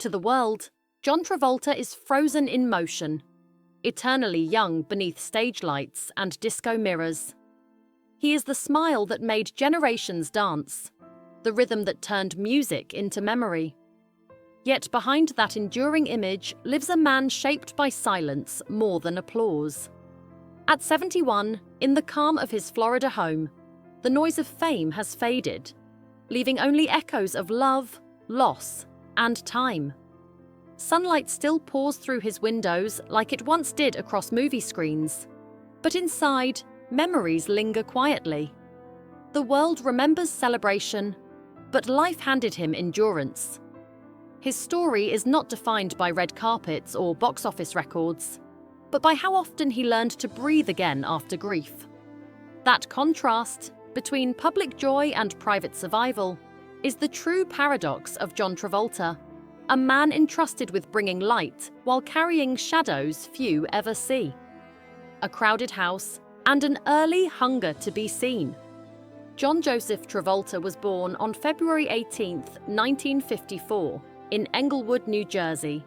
To the world, John Travolta is frozen in motion, eternally young beneath stage lights and disco mirrors. He is the smile that made generations dance, the rhythm that turned music into memory. Yet behind that enduring image lives a man shaped by silence more than applause. At 71, in the calm of his Florida home, the noise of fame has faded, leaving only echoes of love, loss, and time. Sunlight still pours through his windows like it once did across movie screens, but inside, memories linger quietly. The world remembers celebration, but life handed him endurance. His story is not defined by red carpets or box office records, but by how often he learned to breathe again after grief. That contrast between public joy and private survival is the true paradox of John Travolta, a man entrusted with bringing light while carrying shadows few ever see. A crowded house and an early hunger to be seen. John Joseph Travolta was born on February 18, 1954, in Englewood, New Jersey,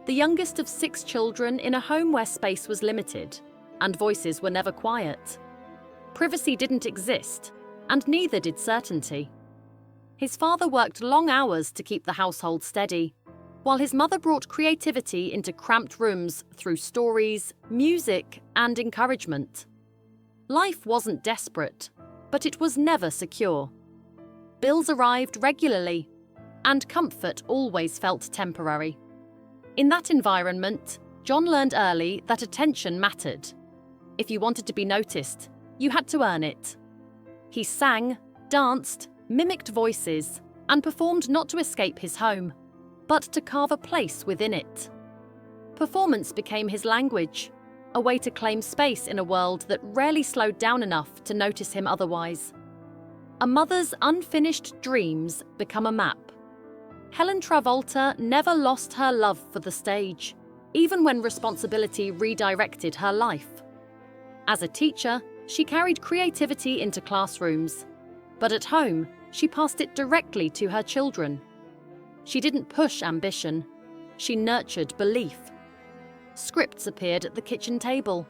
the youngest of 6 children in a home where space was limited and voices were never quiet. Privacy didn't exist, and neither did certainty. His father worked long hours to keep the household steady, while his mother brought creativity into cramped rooms through stories, music, and encouragement. Life wasn't desperate, but it was never secure. Bills arrived regularly, and comfort always felt temporary. In that environment, John learned early that attention mattered. If you wanted to be noticed, you had to earn it. He sang, danced, mimicked voices, and performed not to escape his home, but to carve a place within it. Performance became his language, a way to claim space in a world that rarely slowed down enough to notice him otherwise. A mother's unfinished dreams become a map. Helen Travolta never lost her love for the stage, even when responsibility redirected her life. As a teacher, she carried creativity into classrooms, but at home, she passed it directly to her children. She didn't push ambition, she nurtured belief. Scripts appeared at the kitchen table.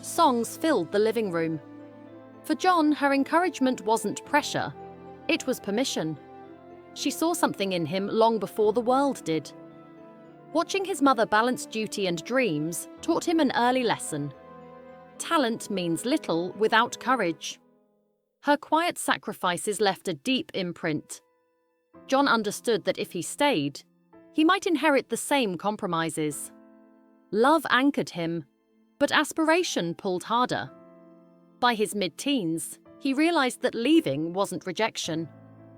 Songs filled the living room. For John, her encouragement wasn't pressure, it was permission. She saw something in him long before the world did. Watching his mother balance duty and dreams taught him an early lesson. Talent means little without courage. Her quiet sacrifices left a deep imprint. John understood that if he stayed, he might inherit the same compromises. Love anchored him, but aspiration pulled harder. By his mid-teens, he realized that leaving wasn't rejection.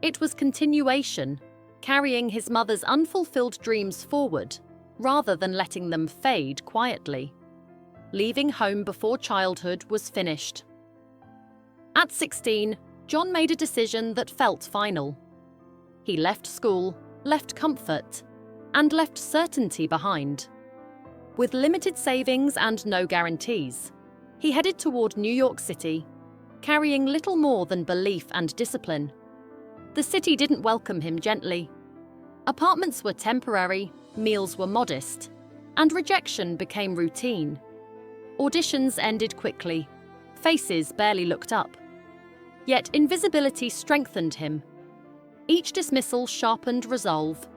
It was continuation, carrying his mother's unfulfilled dreams forward, rather than letting them fade quietly. Leaving home before childhood was finished. At 16, John made a decision that felt final. He left school, left comfort, and left certainty behind. With limited savings and no guarantees, he headed toward New York City, carrying little more than belief and discipline. The city didn't welcome him gently. Apartments were temporary, meals were modest, and rejection became routine. Auditions ended quickly. Faces barely looked up. Yet invisibility strengthened him. Each dismissal sharpened resolve.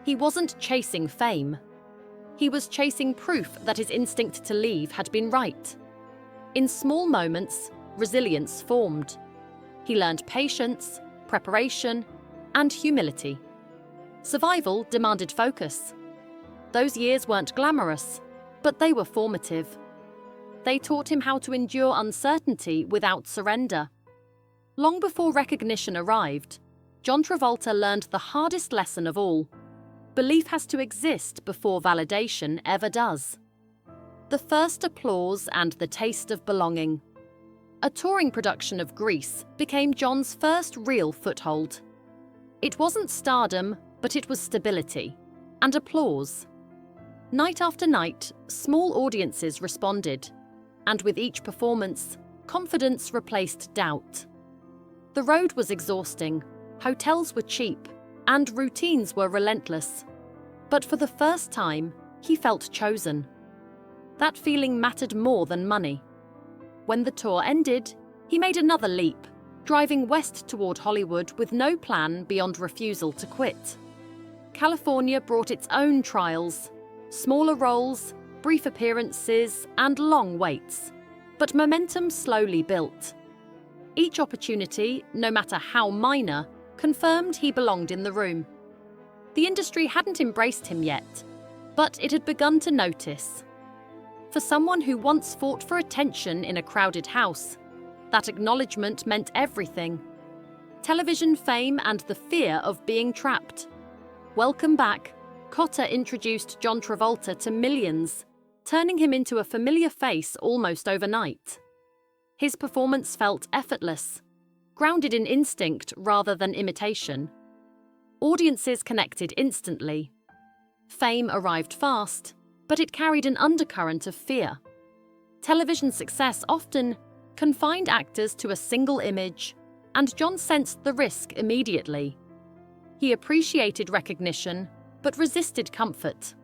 He wasn't chasing fame. He was chasing proof that his instinct to leave had been right. In small moments, resilience formed. He learned patience, preparation, and humility. Survival demanded focus. Those years weren't glamorous, but they were formative. They taught him how to endure uncertainty without surrender. Long before recognition arrived, John Travolta learned the hardest lesson of all. Belief has to exist before validation ever does. The first applause and the taste of belonging. A touring production of Grease became John's first real foothold. It wasn't stardom, but it was stability and applause. Night after night, small audiences responded, and with each performance, confidence replaced doubt. The road was exhausting, hotels were cheap, and routines were relentless. But for the first time, he felt chosen. That feeling mattered more than money. When the tour ended, he made another leap, driving west toward Hollywood with no plan beyond refusal to quit. California brought its own trials, smaller roles, brief appearances, and long waits. But momentum slowly built. Each opportunity, no matter how minor, confirmed he belonged in the room. The industry hadn't embraced him yet, but it had begun to notice. For someone who once fought for attention in a crowded house, that acknowledgement meant everything. Television fame and the fear of being trapped. Welcome back, Cotter introduced John Travolta to millions, turning him into a familiar face almost overnight. His performance felt effortless, grounded in instinct rather than imitation. Audiences connected instantly. Fame arrived fast, but it carried an undercurrent of fear. Television success often confined actors to a single image, and John sensed the risk immediately. He appreciated recognition, but resisted comfort.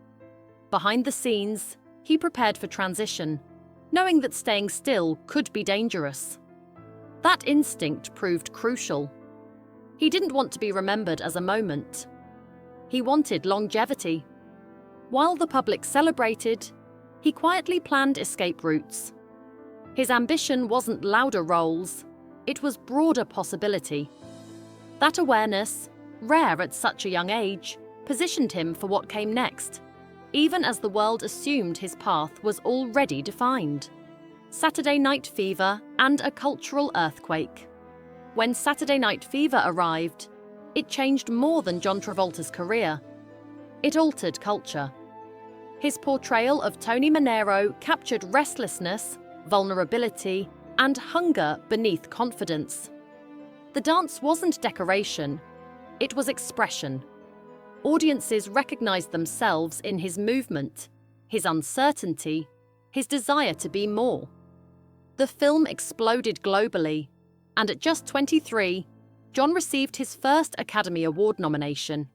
Behind the scenes, he prepared for transition, knowing that staying still could be dangerous. That instinct proved crucial. He didn't want to be remembered as a moment. He wanted longevity. While the public celebrated, he quietly planned escape routes. His ambition wasn't louder roles, it was broader possibility. That awareness, rare at such a young age, positioned him for what came next, even as the world assumed his path was already defined. Saturday Night Fever and a cultural earthquake. When Saturday Night Fever arrived, it changed more than John Travolta's career. It altered culture. His portrayal of Tony Manero captured restlessness, vulnerability, and hunger beneath confidence. The dance wasn't decoration, it was expression. Audiences recognized themselves in his movement, his uncertainty, his desire to be more. The film exploded globally, and at just 23, John received his first Academy Award nomination.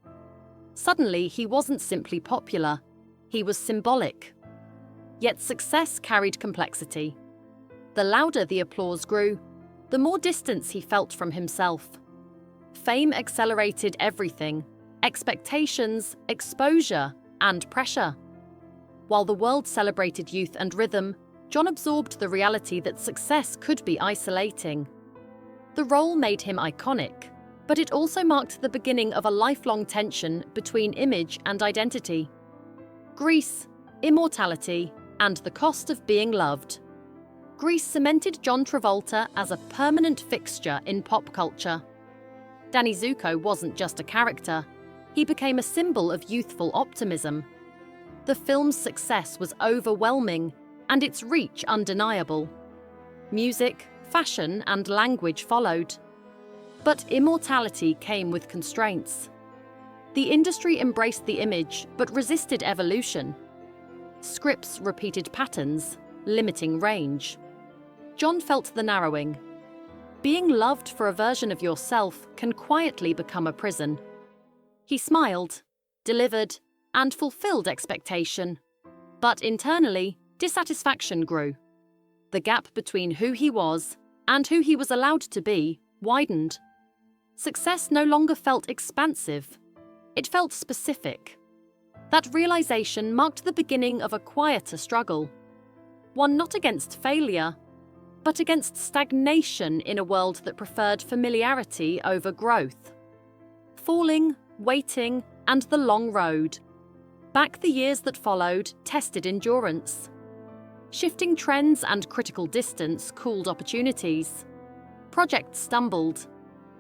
Suddenly, he wasn't simply popular, he was symbolic. Yet success carried complexity. The louder the applause grew, the more distance he felt from himself. Fame accelerated everything: expectations, exposure, and pressure. While the world celebrated youth and rhythm, John absorbed the reality that success could be isolating. The role made him iconic, but it also marked the beginning of a lifelong tension between image and identity. Grease, immortality, and the cost of being loved. Grease cemented John Travolta as a permanent fixture in pop culture. Danny Zuko wasn't just a character, he became a symbol of youthful optimism. The film's success was overwhelming, and its reach undeniable. Music, fashion, and language followed. But immortality came with constraints. The industry embraced the image, but resisted evolution. Scripts repeated patterns, limiting range. John felt the narrowing. Being loved for a version of yourself can quietly become a prison. He smiled, delivered, and fulfilled expectation. But internally, dissatisfaction grew. The gap between who he was and who he was allowed to be widened. Success no longer felt expansive. It felt specific. That realization marked the beginning of a quieter struggle. One not against failure, but against stagnation in a world that preferred familiarity over growth. Falling, waiting, and the long road. Back the years that followed tested endurance. Shifting trends and critical distance cooled opportunities. Projects stumbled.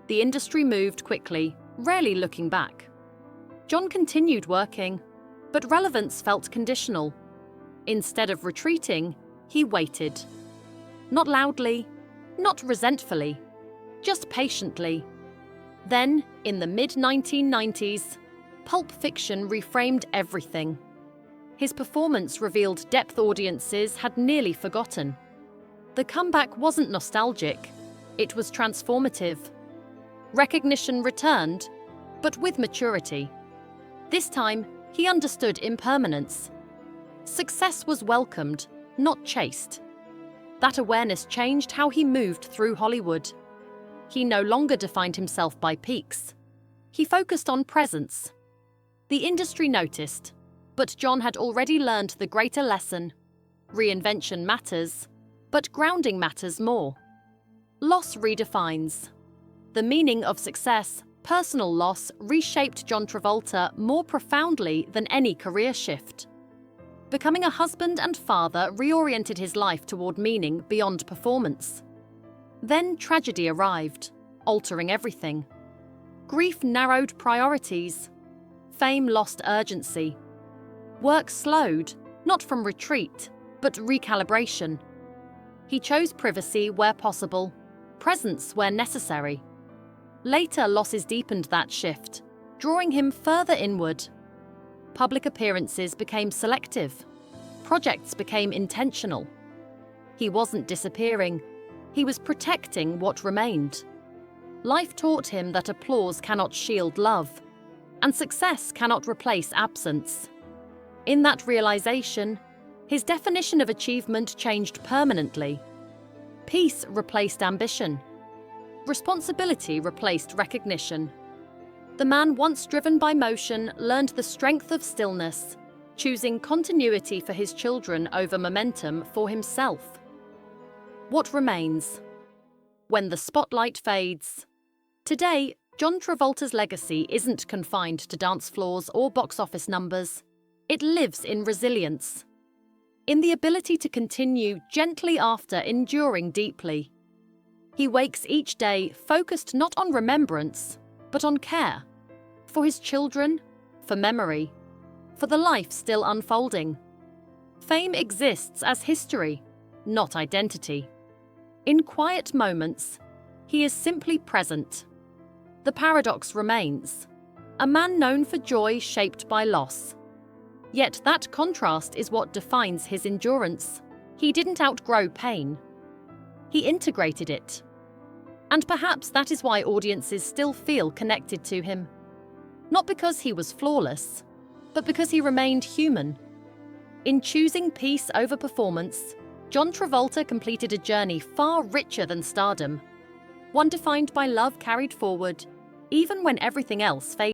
The industry moved quickly, rarely looking back. John continued working, but relevance felt conditional. Instead of retreating, he waited. Not loudly, not resentfully, just patiently. Then, in the mid-1990s, Pulp fiction reframed everything. His performance revealed depth audiences had nearly forgotten. The comeback wasn't nostalgic, it was transformative. Recognition returned, but with maturity. This time, He understood impermanence. Success was welcomed, not chased. That awareness changed how he moved through Hollywood. He no longer defined himself by peaks. He focused on presence. The industry noticed, but John had already learned the greater lesson. Reinvention matters, but grounding matters more. Loss redefines. The meaning of success, personal loss, reshaped John Travolta more profoundly than any career shift. Becoming a husband and father reoriented his life toward meaning beyond performance. Then tragedy arrived, altering everything. Grief narrowed priorities. Fame lost urgency. Work slowed, not from retreat, but recalibration. He chose privacy where possible, presence where necessary. Later losses deepened that shift, drawing him further inward. Public appearances became selective. Projects became intentional. He wasn't disappearing. He was protecting what remained. Life taught him that applause cannot shield love, and success cannot replace absence. In that realization, his definition of achievement changed permanently. Peace replaced ambition. Responsibility replaced recognition. The man once driven by motion learned the strength of stillness, choosing continuity for his children over momentum for himself. What remains? When the spotlight fades. Today, John Travolta's legacy isn't confined to dance floors or box office numbers. It lives in resilience, in the ability to continue gently after enduring deeply. He wakes each day focused not on remembrance, but on care. For his children, for memory, for the life still unfolding. Fame exists as history, not identity. In quiet moments, he is simply present. The paradox remains. A man known for joy shaped by loss. Yet that contrast is what defines his endurance. He didn't outgrow pain. He integrated it. And perhaps that is why audiences still feel connected to him. Not because he was flawless, but because he remained human. In choosing peace over performance, John Travolta completed a journey far richer than stardom. One defined by love carried forward, even when everything else faded.